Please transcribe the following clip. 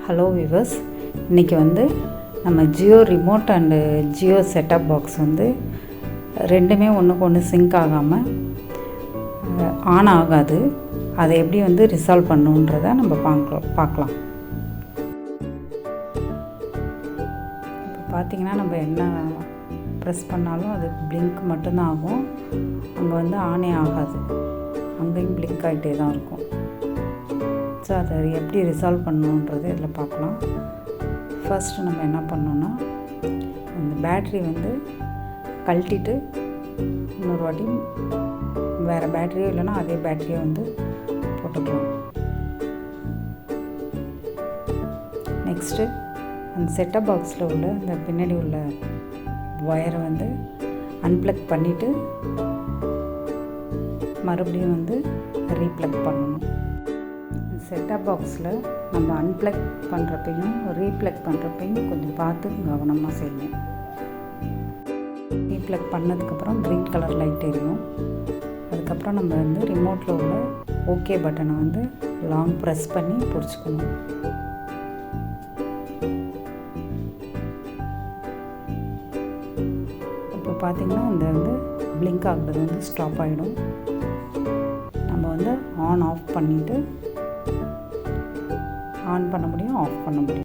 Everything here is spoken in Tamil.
ஹலோ விவர்ஸ், இன்றைக்கி வந்து நம்ம Jio remote and Jio setup box வந்து ரெண்டுமே ஒன்றுக்கு ஒன்று சிங்க் ஆகாமல் ஆன் ஆகாது. அதை எப்படி வந்து ரிசால்வ் பண்ணுன்றதை நம்ம பார்க்கலாம். இப்போ பார்த்திங்கன்னா நம்ம என்ன ப்ரெஸ் பண்ணாலும் அது பிளிங்க் மட்டும்தான் ஆகும். அங்கே வந்து ஆனே ஆகாது, அங்கேயும் பிளிங்க் ஆகிட்டே தான் இருக்கும். ஸோ அதை எப்படி ரிசால்வ் பண்ணணுன்றது இதில் பார்க்கலாம். ஃபஸ்ட்டு நம்ம என்ன பண்ணோன்னா, அந்த பேட்ரி வந்து கழட்டிட்டு இன்னொரு வாட்டி வேறு பேட்ரியோ இல்லைன்னா அதே பேட்ரியை வந்து போட்டுக்கலாம். நெக்ஸ்ட்டு அந்த செட்டப் பாக்ஸில் உள்ள அந்த பின்னாடி உள்ள ஒயரை வந்து அன்ப்ளக் பண்ணிவிட்டு மறுபடியும் வந்து ரீப்ளக் பண்ணணும். செட்டப் பாக்ஸில் நம்ம அன்ப்ளக் பண்ணுறப்பையும் ரீப்ளக் பண்ணுறப்பையும் கொஞ்சம் பார்த்து கவனமாக செய்யணும். ரீப்ளக் பண்ணதுக்கப்புறம் க்ரீன் கலர் லைட் எரியும். அதுக்கப்புறம் நம்ம வந்து ரிமோட்டில் உள்ள ஓகே பட்டனை வந்து லாங் ப்ரெஸ் பண்ணி பிடிச்சிக்கணும். இப்போ பார்த்திங்கன்னா இந்த வந்து பிளிங்க் ஆகுறது வந்து ஸ்டாப் ஆகிடும். நம்ம வந்து ஆன் ஆஃப் பண்ணிவிட்டு ஆன் பண்ண முடியும், ஆஃப் பண்ண முடியும்.